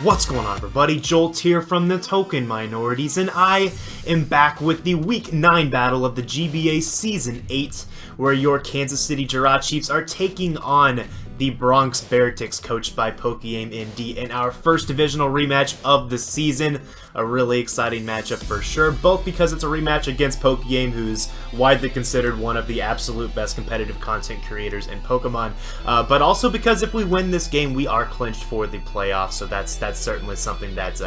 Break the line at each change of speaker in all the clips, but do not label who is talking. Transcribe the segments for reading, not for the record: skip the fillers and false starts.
What's going on, everybody? Jolt here from TheTokenMinorities, and I am back with the Week 9 battle of the GBA Season 8, where your Kansas City Jirachiefs are taking on the Bronx Beartics, coached by pokeaimMD, in our first divisional rematch of the season. A really exciting matchup for sure, both because it's a rematch against Pokeaim, who's widely considered one of the absolute best competitive content creators in Pokemon, but also because if we win this game, we are clinched for the playoffs. So that's certainly something that's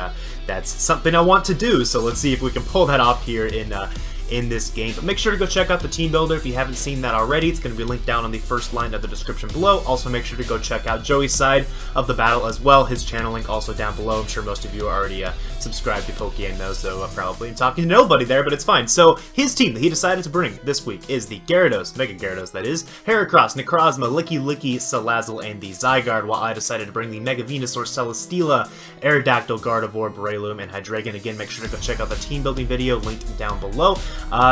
something I want to do. So let's see if we can pull that off here in this game. But make sure to go check out the team builder if you haven't seen that already. It's going to be linked down on the first line of the description below. Also make sure to go check out Joey's side of the battle as well. His channel link also down below. I'm sure most of you are already subscribed to Pokeaim though, so probably I'm talking to nobody there, but it's fine. So his team that he decided to bring this week is the Gyarados, Mega Gyarados that is, Heracross, Necrozma, Licky, Salazzle, and the Zygarde, while I decided to bring the Mega Venusaur, Celesteela, Aerodactyl, Gardevoir, Breloom, and Hydreigon. Again, make sure to go check out the team building video linked down below.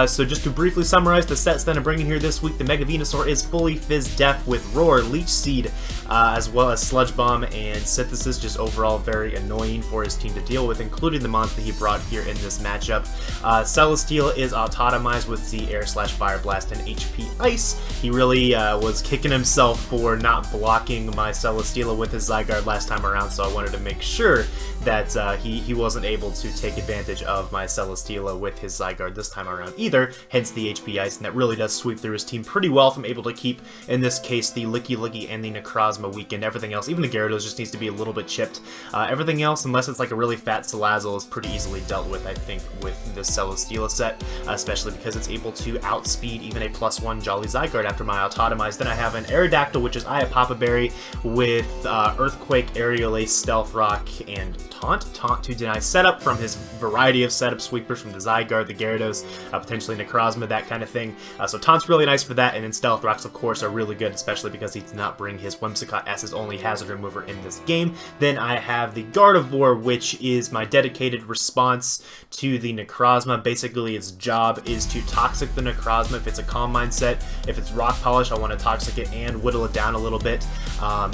So just to briefly summarize the sets that I'm bringing here this week, the Mega Venusaur is fully Fizz Def with Roar, Leech Seed, as well as Sludge Bomb and Synthesis, just overall very annoying for his team to deal with, including the mons that he brought here in this matchup. Celesteela is autotomized with Z Air/Fire Blast and HP Ice. He really was kicking himself for not blocking my Celesteela with his Zygarde last time around, so I wanted to make sure that he wasn't able to take advantage of my Celesteela with his Zygarde this time around either, hence the HP Ice, and that really does sweep through his team pretty well if I'm able to keep, in this case, the Licky and the Necrozma weakened. Everything else, even the Gyarados, just needs to be a little bit chipped. Everything else, unless it's like a really fat Salazzle, is pretty easily dealt with, I think, with the Celesteela set, especially because it's able to outspeed even a +1 Jolly Zygarde after my Autotomize. Then I have an Aerodactyl, which is Papa Berry, with Earthquake, Aerial Ace, Stealth Rock, and Taunt to deny setup from his variety of setup sweepers from the Zygarde, the Gyarados, potentially Necrozma, that kind of thing. So Taunt's really nice for that, and then Stealth Rocks, of course, are really good, especially because he did not bring his Whimsicott as his only hazard remover in this game. Then I have the Gardevoir, which is my dedicated response to the Necrozma. Basically, its job is to Toxic the Necrozma if it's a Calm Mind set. If it's Rock Polish, I want to Toxic it and whittle it down a little bit.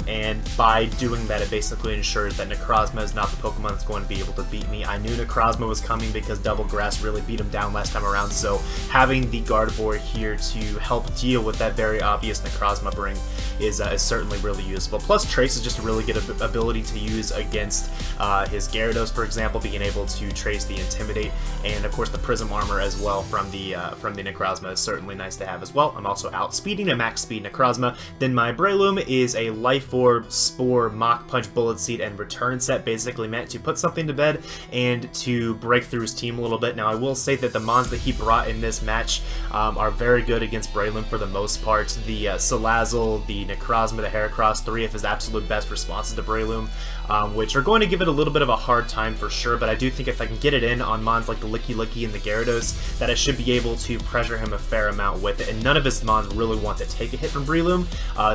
And by doing that, it basically ensures that Necrozma is not the Pokemon that's going to be able to beat me. I knew Necrozma was coming because Double Grass really beat him down last time around, so having the Gardevoir here to help deal with that very obvious Necrozma bring is certainly really useful. Plus, Trace is just a really good ability to use against his Gyarados, for example, being able to trace the Intimidate, and of course the Prism Armor as well from the Necrozma is certainly nice to have as well. I'm also outspeeding a max speed Necrozma. Then my Breloom is a Life Orb, Spore, Mach Punch, Bullet Seed, and Return set, basically meant to put something to bed and to break through his team a little bit. Now, I will say that the mons that he brought in this match are very good against Breloom for the most part. The Salazzle, the Necrozma, the Heracross, 3 of his absolute best responses to Breloom, which are going to give it a little bit of a hard time for sure, but I do think if I can get it in on mons like the Licky and the Gyarados, that I should be able to pressure him a fair amount with it, and none of his mons really want to take a hit from Breloom,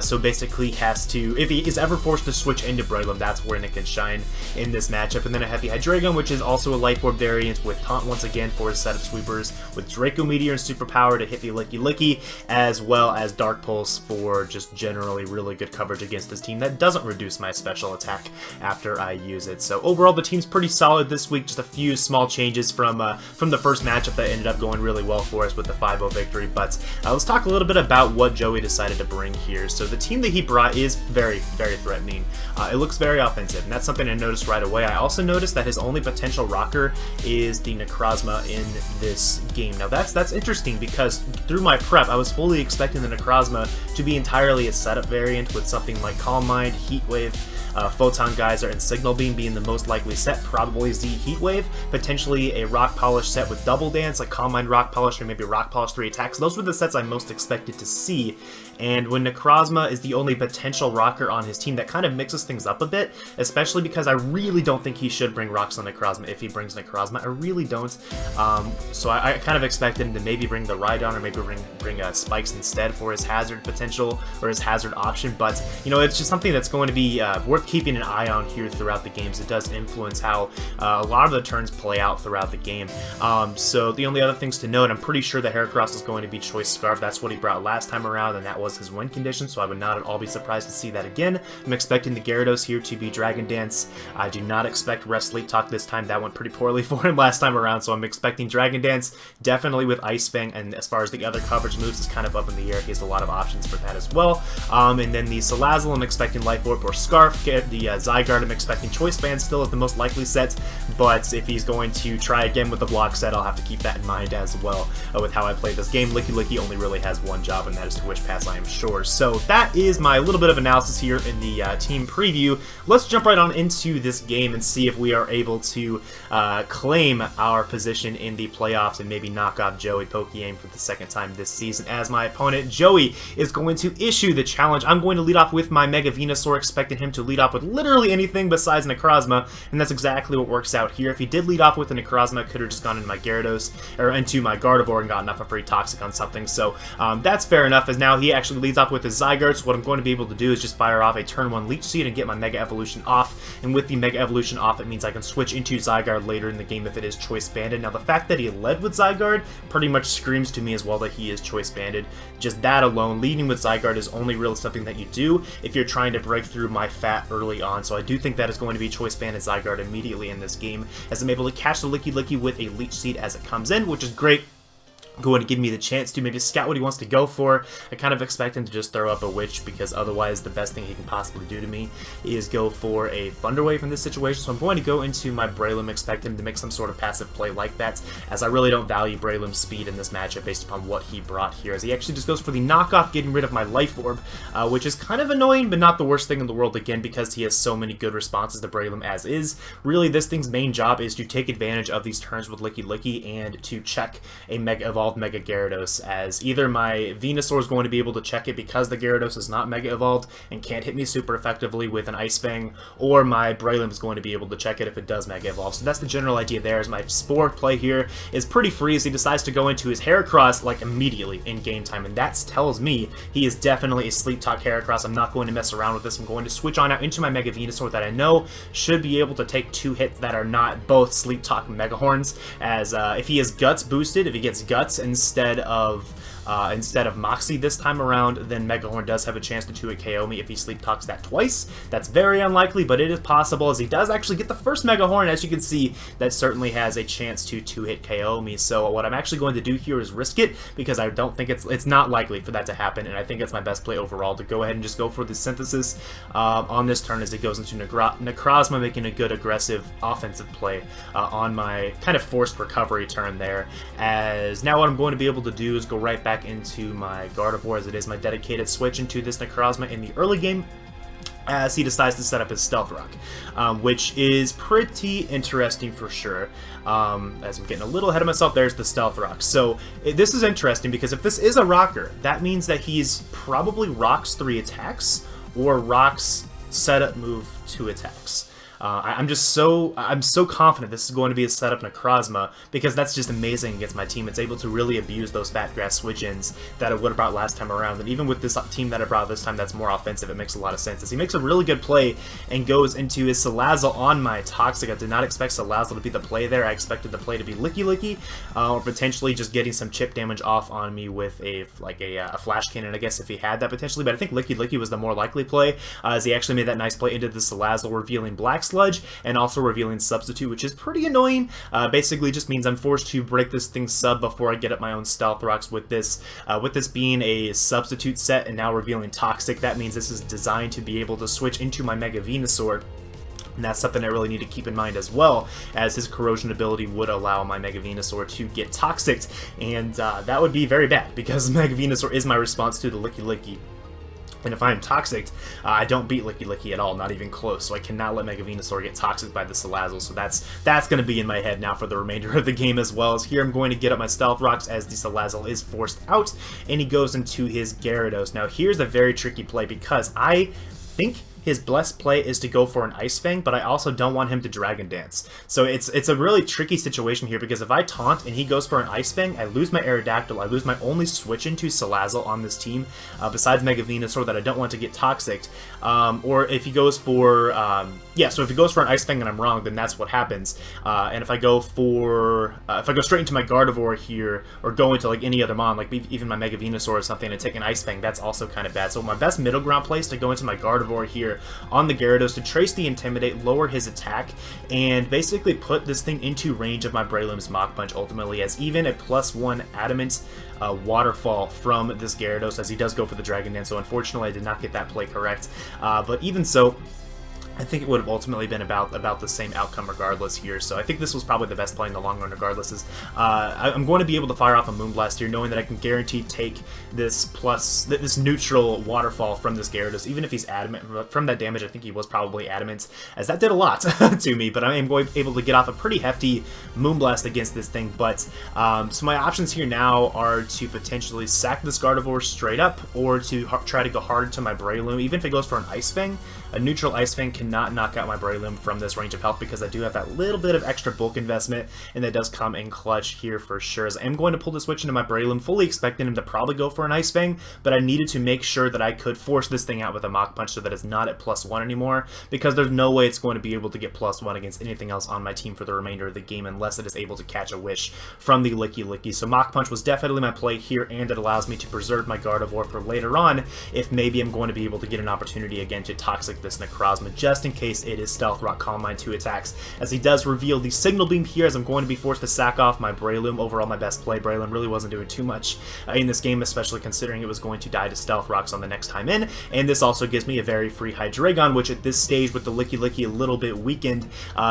so basically he has to, if he is ever forced to switch into Breloom, that's when it can shine in this matchup. And then I have the Hydreigon, which is also a Life Orb variant with Taunt once again for his setup sweepers, with Draco Meteor and Superpower to hit the Licky, as well as Dark Pulse for just generally really good coverage against this team that doesn't reduce my special attack after I use it. So overall, the team's pretty solid this week. Just a few small changes from the first matchup that ended up going really well for us with the 5-0 victory. But let's talk a little bit about what Joey decided to bring here. So the team that he brought is very, very threatening. It looks very offensive, and that's something I noticed right away. I also noticed that his only potential rocker is the Necrozma in this game. Now that's interesting because through my prep, I was fully expecting the Necrozma to be entirely a setup variant with something like Calm Mind, Heat Wave, Photon Geyser, and Signal Beam being the most likely set, probably Z Heat Wave, potentially a Rock Polish set with Double Dance, like Calm Mind Rock Polish, or maybe Rock Polish 3 attacks. Those were the sets I most expected to see, and when Necrozma is the only potential rocker on his team, that kind of mixes things up a bit, especially because I really don't think he should bring rocks on Necrozma if he brings Necrozma. I really don't. So I kind of expected him to maybe bring the Rhydon, or maybe bring Spikes instead for his hazard potential, or his hazard option, but, you know, it's just something that's going to be worth worth keeping an eye on here throughout the games. It does influence how a lot of the turns play out throughout the game. So the only other things to note, I'm pretty sure the Heracross is going to be Choice Scarf. That's what he brought last time around, and that was his win condition, so I would not at all be surprised to see that again. I'm expecting the Gyarados here to be Dragon Dance. I do not expect Rest Sleep Talk this time. That went pretty poorly for him last time around, so I'm expecting Dragon Dance, definitely with Ice Fang, and as far as the other coverage moves, is kind of up in the air. He has a lot of options for that as well. And then the Salazzle, I'm expecting Life Orb or Scarf. The Zygarde, I'm expecting Choice Band still as the most likely set, but if he's going to try again with the block set, I'll have to keep that in mind as well with how I play this game. Licky only really has one job, and that is to Wish Pass, I am sure. So that is my little bit of analysis here in the team preview. Let's jump right on into this game and see if we are able to claim our position in the playoffs and maybe knock off Joey Pokeaim for the second time this season. As my opponent, Joey, is going to issue the challenge. I'm going to lead off with my Mega Venusaur, expecting him to lead off with literally anything besides Necrozma, and that's exactly what works out here. If he did lead off with a Necrozma, I could have just gone into my Gyarados, or into my Gardevoir and gotten off a free Toxic on something, so that's fair enough, as now he actually leads off with his Zygarde, so what I'm going to be able to do is just fire off a turn 1 Leech Seed and get my Mega Evolution off, and with the Mega Evolution off, it means I can switch into Zygarde later in the game if it is Choice Banded. Now, the fact that he led with Zygarde pretty much screams to me as well that he is Choice Banded. Just that alone, leading with Zygarde is only really something that you do if you're trying to break through my fat early on, so I do think that is going to be Choice Banded Zygarde immediately in this game, as I'm able to catch the Licky with a Leech Seed as it comes in, which is great. Going to give me the chance to maybe scout what he wants to go for. I kind of expect him to just throw up a Witch, because otherwise the best thing he can possibly do to me is go for a Thunder Wave in this situation. So I'm going to go into my Breloom, expect him to make some sort of passive play like that, as I really don't value Breloom's speed in this matchup based upon what he brought here, as he actually just goes for the knockoff, getting rid of my Life Orb, which is kind of annoying, but not the worst thing in the world, again, because he has so many good responses to Breloom as is. Really, this thing's main job is to take advantage of these turns with Licky and to check a Mega Evolved Mega Gyarados, as either my Venusaur is going to be able to check it because the Gyarados is not Mega Evolved and can't hit me super effectively with an Ice Fang, or my Breloom is going to be able to check it if it does Mega Evolve. So that's the general idea there, as my Spore play here is pretty free, as he decides to go into his Heracross like immediately in game time, and that tells me he is definitely a Sleep Talk Heracross. I'm not going to mess around with this. I'm going to switch on out into my Mega Venusaur that I know should be able to take 2 hits that are not both Sleep Talk Mega Horns, as if he is Guts boosted, if he gets Guts instead of Moxie this time around, then Megahorn does have a chance to 2-hit KO me if he Sleep Talks that twice. That's very unlikely, but it is possible, as he does actually get the first Megahorn. As you can see, that certainly has a chance to 2-hit KO me. So what I'm actually going to do here is risk it, because I don't think it's not likely for that to happen, and I think it's my best play overall to go ahead and just go for the Synthesis on this turn, as it goes into Necrozma, making a good aggressive offensive play on my kind of forced recovery turn there. As now what I'm going to be able to do is go right back into my Gardevoir, as it is my dedicated switch into this Necrozma in the early game, as he decides to set up his Stealth Rock, which is pretty interesting for sure. As I'm getting a little ahead of myself, there's the Stealth Rock. So this is interesting, because if this is a Rocker, that means that he's probably Rocks 3 attacks, or Rocks setup move 2 attacks. I'm so confident this is going to be a setup Necrozma, because that's just amazing against my team. It's able to really abuse those Fat Grass switch-ins that it would have brought last time around, and even with this team that I brought this time that's more offensive, it makes a lot of sense, as he makes a really good play and goes into his Salazzle on my Toxic. I did not expect Salazzle to be the play there. I expected the play to be Licky, or potentially just getting some chip damage off on me with a Flash Cannon, I guess, if he had that potentially, but I think Licky was the more likely play, as he actually made that nice play into the Salazzle, revealing Black Sludge and also revealing Substitute, which is pretty annoying. Basically just means I'm forced to break this thing sub before I get up my own Stealth Rocks with this being a Substitute set and now revealing Toxic. That means this is designed to be able to switch into my Mega Venusaur. And that's something I really need to keep in mind as well, as his Corrosion ability would allow my Mega Venusaur to get Toxic, and that would be very bad, because Mega Venusaur is my response to the Licky. And if I'm Toxic, I don't beat Licky at all, not even close, so I cannot let Mega Venusaur get Toxic by the Salazzle, so that's going to be in my head now for the remainder of the game, as well as here I'm going to get up my Stealth Rocks as the Salazzle is forced out, and he goes into his Gyarados. Now here's a very tricky play, because I think his best play is to go for an Ice Fang, but I also don't want him to Dragon Dance. So it's a really tricky situation here, because if I taunt and he goes for an Ice Fang, I lose my Aerodactyl, I lose my only switch into Salazzle on this team, besides Mega Venusaur that I don't want to get Toxic. Or if he goes for, so if he goes for an Ice Fang and I'm wrong, then that's what happens. And if I go for, if I go straight into my Gardevoir here, or go into like any other mon, like even my Mega Venusaur or something, and take an Ice Fang, that's also kind of bad. So my best middle ground play is to go into my Gardevoir here on the Gyarados to trace the Intimidate, lower his attack, and basically put this thing into range of my Breloom's Mach Punch ultimately, as even a +1 Adamant Waterfall from this Gyarados, as he does go for the Dragon Dance. So unfortunately I did not get that play correct, but even so, I think it would have ultimately been about the same outcome regardless here. So I think this was probably the best play in the long run regardless. I'm going to be able to fire off a Moonblast here, knowing that I can guarantee take this neutral waterfall from this Gyarados, even if he's adamant. From that damage, I think he was probably adamant, as that did a lot to me, but I am able to get off a pretty hefty Moonblast against this thing. But so my options here now are to potentially sack this Gardevoir straight up, or to try to go hard to my Breloom. Even if it goes for an Ice Fang, a neutral Ice Fang cannot knock out my Breloom from this range of health, because I do have that little bit of extra bulk investment, and that does come in clutch here for sure. As I am going to pull the switch into my Breloom, fully expecting him to probably go for an Ice Fang, but I needed to make sure that I could force this thing out with a Mach Punch so that it's not at +1 anymore, because there's no way it's going to be able to get +1 against anything else on my team for the remainder of the game unless it is able to catch a Wish from the Licky. So Mach Punch was definitely my play here, and it allows me to preserve my Gardevoir for later on, if maybe I'm going to be able to get an opportunity again to Toxic this Necrozma, just in case it is Stealth Rock Calm Mind 2 attacks, as he does reveal the Signal Beam here, as I'm going to be forced to sack off my Breloom. Overall, my best play. Breloom really wasn't doing too much in this game, especially considering it was going to die to Stealth Rocks on the next time in, and this also gives me a very free Hydreigon, which at this stage, with the Licky a little bit weakened,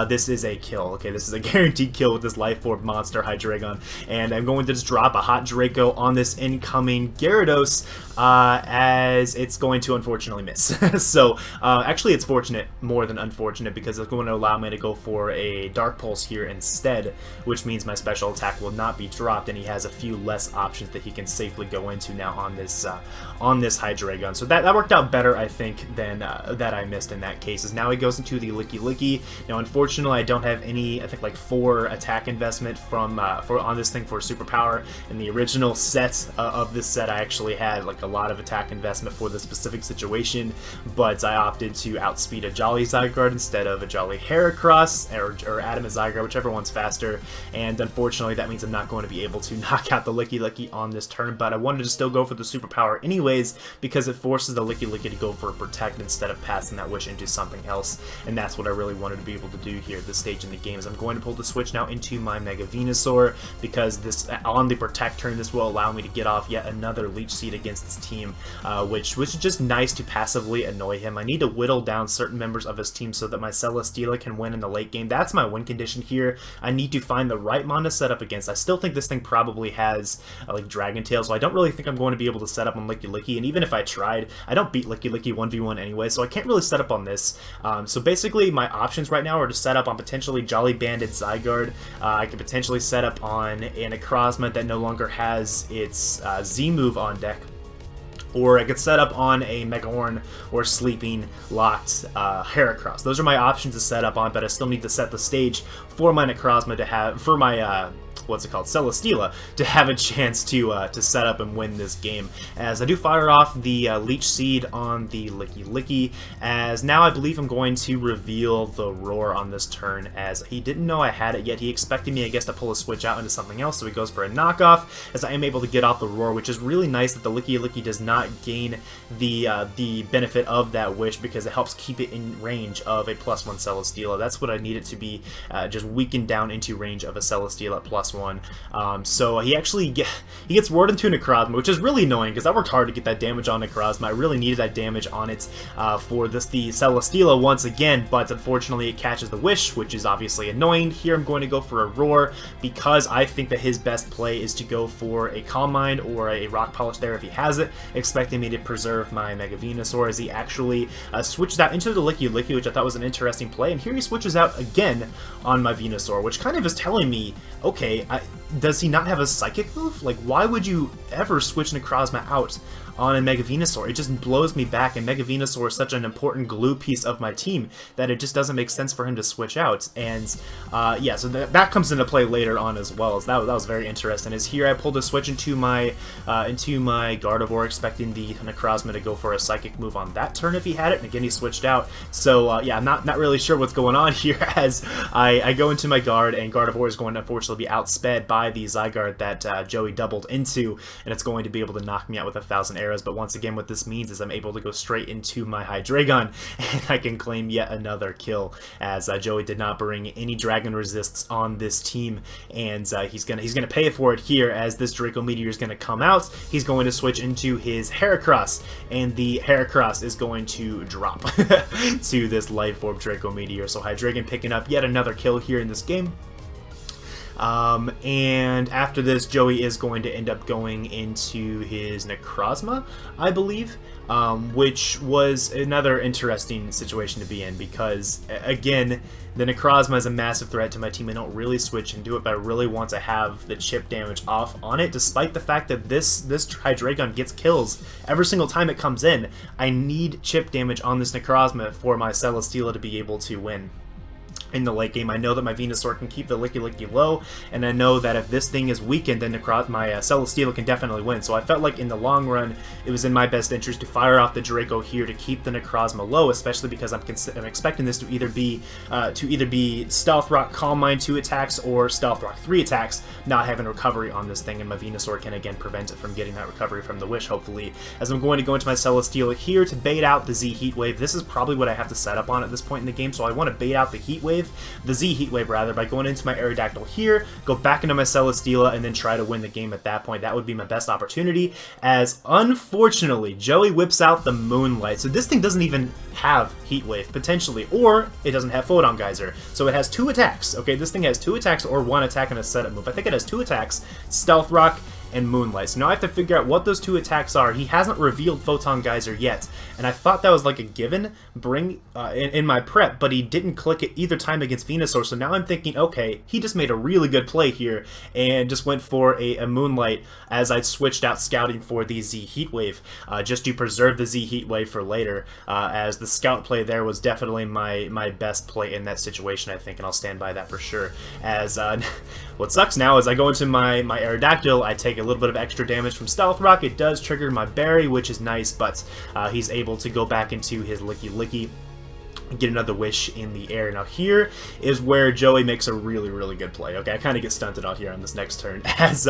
this is a kill. Okay, this is a guaranteed kill with this Life Orb monster Hydreigon, and I'm going to just drop a Hot Draco on this incoming Gyarados, as it's going to unfortunately miss. So, actually it's fortunate more than unfortunate, because it's going to allow me to go for a Dark Pulse here instead, which means my special attack will not be dropped, and he has a few less options that he can safely go into now on this Hydreigon. So that worked out better, I think, than that I missed in that case, as now he goes into the Licky. Now, unfortunately, I don't have any, I think like 4 attack investment from on this thing for superpower. In the original set of this set, I actually had like a lot of attack investment for this specific situation, but I opted to outspeed a Jolly Zygarde instead of a Jolly Heracross, or Adamant Zygarde, whichever one's faster, and unfortunately that means I'm not going to be able to knock out the Licky on this turn, but I wanted to still go for the superpower anyways, because it forces the Licky to go for a Protect instead of passing that Wish into something else, and that's what I really wanted to be able to do here at this stage in the game. Is I'm going to pull the switch now into my Mega Venusaur, because this on the Protect turn, this will allow me to get off yet another Leech Seed against this team, which is just nice to passively annoy him. I need to whittle down certain members of his team so that my Celesteela can win in the late game. That's my win condition here. I need to find the right mon to set up against. I still think this thing probably has like Dragon Tail, so I don't really think I'm going to be able to set up on Licky, and even if I tried, I don't beat Licky 1v1 anyway, so I can't really set up on this. So basically my options right now are to set up on potentially Jolly Bandit Zygarde. I could potentially set up on a Necrozma that no longer has its Z move on deck, or I could set up on a Mega Horn or Sleeping Locked Heracross. Those are my options to set up on, but I still need to set the stage for my Necrozma to have, for my Celesteela, to have a chance to set up and win this game. As I do fire off the Leech Seed on the Licky, as now I believe I'm going to reveal the Roar on this turn, as he didn't know I had it yet. He expected me, I guess, to pull a switch out into something else, so he goes for a knockoff, as I am able to get off the Roar, which is really nice that the Licky does not gain the benefit of that Wish, because it helps keep it in range of a +1 Celesteela. That's what I need it to be, just weakened down into range of a Celesteela at +1. So he actually gets roared into Necrozma, which is really annoying, because I worked hard to get that damage on Necrozma. I really needed that damage on it for the Celesteela once again, but unfortunately it catches the Wish, which is obviously annoying. Here I'm going to go for a Roar, because I think that his best play is to go for a Calm Mind or a Rock Polish there if he has it, expecting me to preserve my Mega Venusaur, as he actually switched out into the Licky, which I thought was an interesting play, and here he switches out again on my Venusaur, which kind of is telling me, okay, does he not have a Psychic move? Like, why would you ever switch Necrozma out on a Mega Venusaur? It just blows me back, and Mega Venusaur is such an important glue piece of my team that it just doesn't make sense for him to switch out. And yeah, so that comes into play later on as well. So that was very interesting. Is here I pulled a switch into my Gardevoir, expecting the Necrozma to go for a Psychic move on that turn if he had it, and again he switched out. So yeah, I'm not really sure what's going on here as I go into my guard, and Gardevoir is going to unfortunately be outsped by the Zygarde that Joey doubled into, and it's going to be able to knock me out with 1,000 arrows. But once again, what this means is I'm able to go straight into my Hydreigon, and I can claim yet another kill, as Joey did not bring any Dragon Resists on this team, and he's gonna pay for it here, as this Draco Meteor is gonna come out. He's going to switch into his Heracross, and the Heracross is going to drop to this Life Orb Draco Meteor. So Hydreigon picking up yet another kill here in this game. And after this, Joey is going to end up going into his Necrozma, I believe, which was another interesting situation to be in, because, again, the Necrozma is a massive threat to my team. I don't really switch into it, but I really want to have the chip damage off on it, despite the fact that this Hydreigon gets kills every single time it comes in. I need chip damage on this Necrozma for my Celesteela to be able to win in the late game. I know that my Venusaur can keep the Licky low, and I know that if this thing is weakened, then my Celesteela can definitely win. So I felt like in the long run, it was in my best interest to fire off the Draco here to keep the Necrozma low, especially because I'm expecting this to either be Stealth Rock, Calm Mind 2 attacks, or Stealth Rock 3 attacks, not having recovery on this thing, and my Venusaur can again prevent it from getting that recovery from the Wish, hopefully. As I'm going to go into my Celesteela here to bait out the Z Heat Wave. This is probably what I have to set up on at this point in the game, so I want to bait out the Heat Wave, the Z Heat Wave rather, by going into my Aerodactyl here, go back into my Celesteela, and then try to win the game at that point. That would be my best opportunity, as unfortunately Joey whips out the Moonlight. So this thing doesn't even have Heat Wave, potentially, or it doesn't have Photon Geyser. So it has 2 attacks. Okay, this thing has 2 attacks or 1 attack and a setup move. I think it has 2 attacks, Stealth Rock and Moonlight. So now I have to figure out what those 2 attacks are. He hasn't revealed Photon Geyser yet, and I thought that was like a given in my prep, but he didn't click it either time against Venusaur. So now I'm thinking, okay, he just made a really good play here and just went for a Moonlight as I switched out Scouting for the Z Heat Wave, just to preserve the Z Heat Wave for later, as the Scout play there was definitely my best play in that situation, I think, and I'll stand by that for sure. As what sucks now is I go into my Aerodactyl, I take a little bit of extra damage from Stealth Rock. It does trigger my Berry, which is nice, but he's able to go back into his Licky and get another Wish in the air. Now here is where Joey makes a really good play. Okay, I kind of get stunted out here on this next turn, as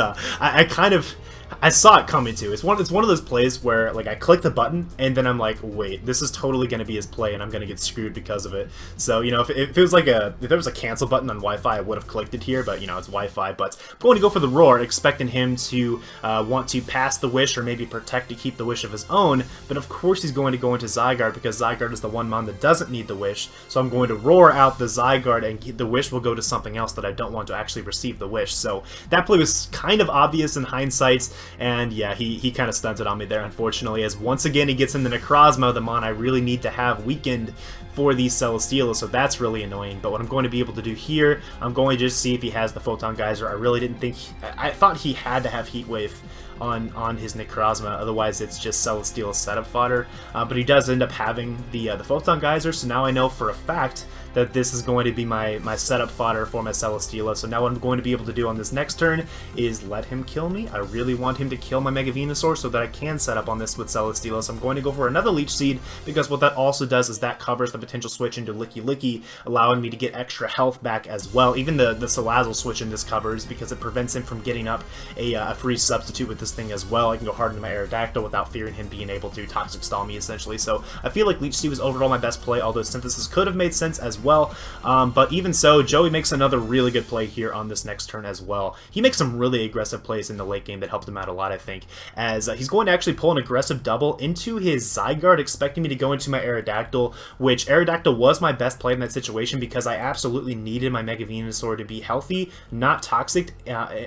I saw it coming too. It's one of those plays where, like, I click the button and then I'm like, wait, this is totally going to be his play and I'm going to get screwed because of it. So, you know, if it was like if there was a cancel button on Wi-Fi, I would have clicked it here, but, you know, it's Wi-Fi. But I'm going to go for the Roar, expecting him to want to pass the Wish or maybe protect to keep the Wish of his own. But of course he's going to go into Zygarde, because Zygarde is the one mon that doesn't need the Wish. So I'm going to Roar out the Zygarde, and the Wish will go to something else that I don't want to actually receive the Wish. So that play was kind of obvious in hindsight, and yeah, he kind of stunted on me there, unfortunately, as once again he gets in the Necrozma, the mon I really need to have weakened for these Celesteela, so that's really annoying. But what I'm going to be able to do here, I'm going to just see if he has the Photon Geyser. I really didn't think... I thought he had to have Heat Wave on his Necrozma, otherwise it's just Celesteela setup fodder. But he does end up having the Photon Geyser, so now I know for a fact that this is going to be my setup fodder for my Celesteela. So now what I'm going to be able to do on this next turn is let him kill me. I really want him to kill my Mega Venusaur so that I can set up on this with Celesteela. So I'm going to go for another Leech Seed, because what that also does is that covers the potential switch into Licky, allowing me to get extra health back as well. Even the Salazzle switch in this covers, because it prevents him from getting up a free substitute with this thing as well. I can go hard into my Aerodactyl without fearing him being able to Toxic Stall me, essentially. So I feel like Leech Seed was overall my best play, although Synthesis could have made sense as well. But even so, Joey makes another really good play here on this next turn as well. He makes some really aggressive plays in the late game that helped him out a lot, I think, as he's going to actually pull an aggressive double into his Zygarde, expecting me to go into my Aerodactyl, which Aerodactyl was my best play in that situation, because I absolutely needed my Mega Venusaur to be healthy, not toxic,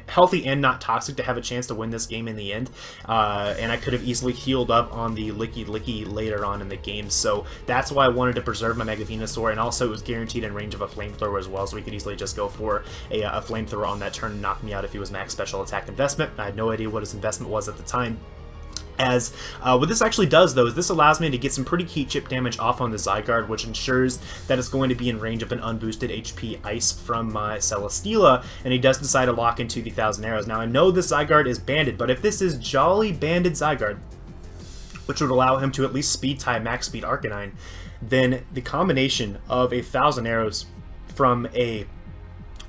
healthy and not toxic, to have a chance to win this game in the end. And I could have easily healed up on the Licky later on in the game, so that's why I wanted to preserve my Mega Venusaur, and also it was guaranteed in range of a flamethrower as well, so he could easily just go for a flamethrower on that turn and knock me out if he was max special attack investment. I had no idea what his investment was at the time. As what this actually does, though, is this allows me to get some pretty key chip damage off on the Zygarde, which ensures that it's going to be in range of an unboosted HP Ice from my Celesteela, and he does decide to lock into the 1000 Arrows. Now, I know this Zygarde is banded, but if this is Jolly banded Zygarde, which would allow him to at least speed tie max speed Arcanine, then the combination of a 1000 Arrows from a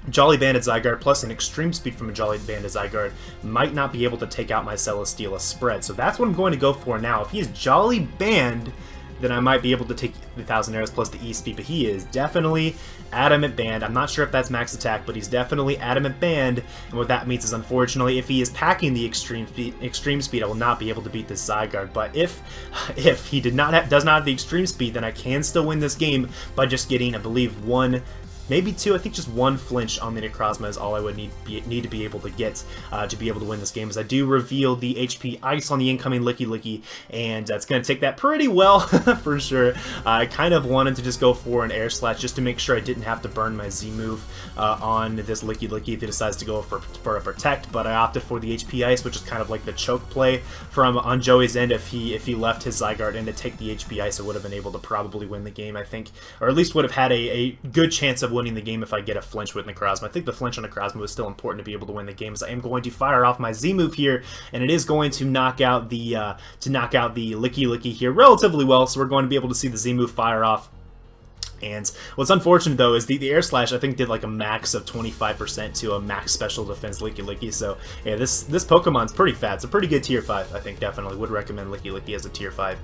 Jolly Banded Zygarde plus an extreme speed from a Jolly Banded Zygarde might not be able to take out my Celesteela spread. So that's what I'm going to go for now. If he is Jolly Banned, then I might be able to take the 1000 Arrows plus the E-Speed, but he is definitely Adamant Banned. I'm not sure if that's max attack, but he's definitely Adamant Banned, and what that means is, unfortunately, if he is packing the extreme speed, I will not be able to beat this Zygarde. But if he does not have the extreme speed, then I can still win this game by just getting, I believe, one, maybe two, I think just one flinch on the Necrozma is all I would need to be able to get to be able to win this game, as I do reveal the HP Ice on the incoming Licky Licky, and it's going to take that pretty well for sure. I kind of wanted to just go for an Air Slash just to make sure I didn't have to burn my Z move on this Licky Licky if he decides to go for a Protect, but I opted for the HP Ice, which is kind of like the choke play from on Joey's end. If he left his Zygarde in to take the HP Ice, I would have been able to probably win the game, I think, or at least would have had a good chance of winning the game if I get a flinch with Necrozma. I think the flinch on Necrozma was still important to be able to win the game, as I am going to fire off my Z move here, and it is going to knock out the Licky Licky here relatively well, so we're going to be able to see the Z move fire off. And what's unfortunate, though, is the Air Slash, I think, did like a max of 25% to a max special defense Licky Licky. So, yeah, this Pokemon's pretty fat. It's a pretty good tier 5, I think, definitely. Would recommend Licky Licky as a tier 5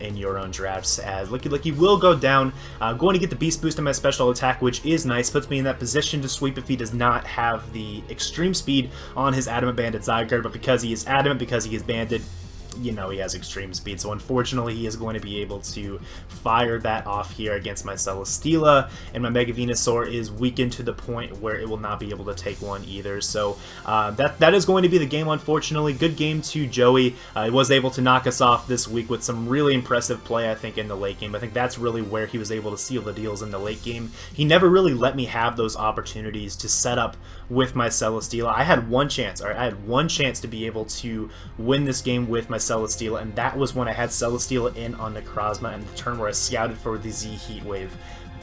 in your own drafts, as Licky Licky will go down. Going to get the Beast Boost in my special attack, which is nice. Puts me in that position to sweep if he does not have the extreme speed on his Adamant Banded Zygarde, but because he is Adamant, because he is banded, you know, he has extreme speed, so unfortunately he is going to be able to fire that off here against my Celesteela, and my Mega Venusaur is weakened to the point where it will not be able to take one either. So that is going to be the game, unfortunately. Good game to Joey. He was able to knock us off this week with some really impressive play, I think, in the late game. I think that's really where he was able to seal the deals in the late game. He never really let me have those opportunities to set up with my Celesteela. I had one chance, or I had one chance to be able to win this game with my Celesteela, and that was when I had Celesteela in on Necrozma and the turn where I scouted for the Z Heat Wave.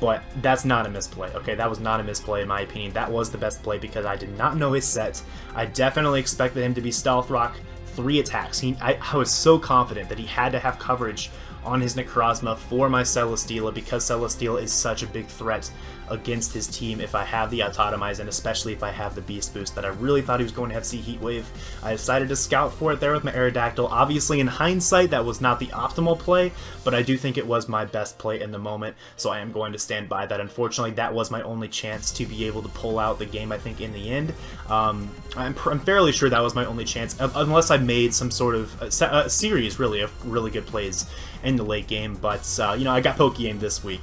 But that's not a misplay, okay? That was not a misplay in my opinion. That was the best play because I did not know his set. I definitely expected him to be Stealth Rock, 3 attacks. I was so confident that he had to have coverage on his Necrozma for my Celesteela, because Celesteela is such a big threat against his team if I have the Autotomize, and especially if I have the Beast Boost, that I really thought he was going to have C Heat Wave. I decided to scout for it there with my Aerodactyl. Obviously, in hindsight, that was not the optimal play, but I do think it was my best play in the moment, so I am going to stand by that. Unfortunately, that was my only chance to be able to pull out the game, I think, in the end. I'm fairly sure that was my only chance, unless I made some sort of series, really, of really good plays in the late game. But you know, I got pokeaimed this week.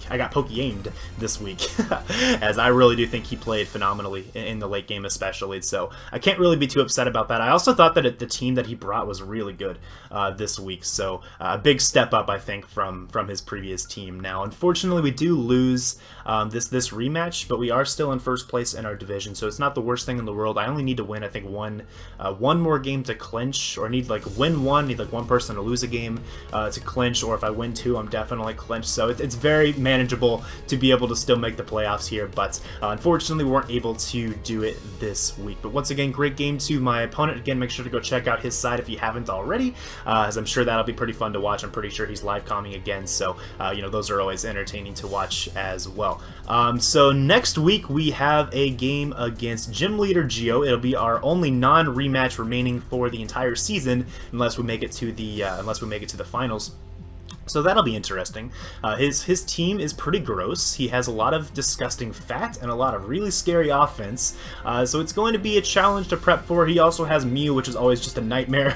As I really do think he played phenomenally in the late game, especially. So I can't really be too upset about that. I also thought that the team that he brought was really good this week. So a big step up, I think, from his previous team. Now, unfortunately, we do lose this rematch, but we are still in first place in our division, so it's not the worst thing in the world. I only need to win, I think, one more game to clinch, or need like win one, need like one person to lose a game to clinch, or if I win 2, I'm definitely clinched. So it's very manageable to be able to still make the playoffs here, but unfortunately we weren't able to do it this week. But once again, great game to my opponent. Again, make sure to go check out his side if you haven't already, as I'm sure that'll be pretty fun to watch. I'm pretty sure he's live comming again, so you know, those are always entertaining to watch as well. So next week we have a game against Gym Leader Geo. It'll be our only non-rematch remaining for the entire season, unless we make it to the finals. So that'll be interesting. His team is pretty gross. He has a lot of disgusting fat and a lot of really scary offense. So it's going to be a challenge to prep for. He also has Mew, which is always just a nightmare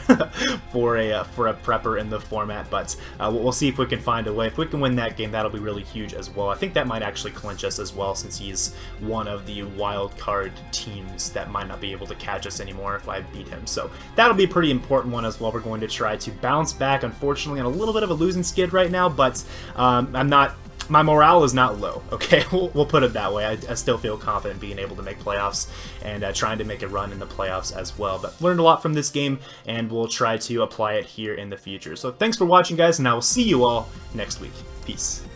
for a prepper in the format. But we'll see if we can find a way. If we can win that game, that'll be really huge as well. I think that might actually clinch us as well, since he's one of the wild card teams that might not be able to catch us anymore if I beat him. So that'll be a pretty important one as well. We're going to try to bounce back, unfortunately, on a little bit of a losing skid right now, but I'm not my morale is not low, okay? We'll put it that way. I still feel confident being able to make playoffs and trying to make a run in the playoffs as well. But learned a lot from this game, and we'll try to apply it here in the future. So thanks for watching, guys, and I will see you all next week. Peace.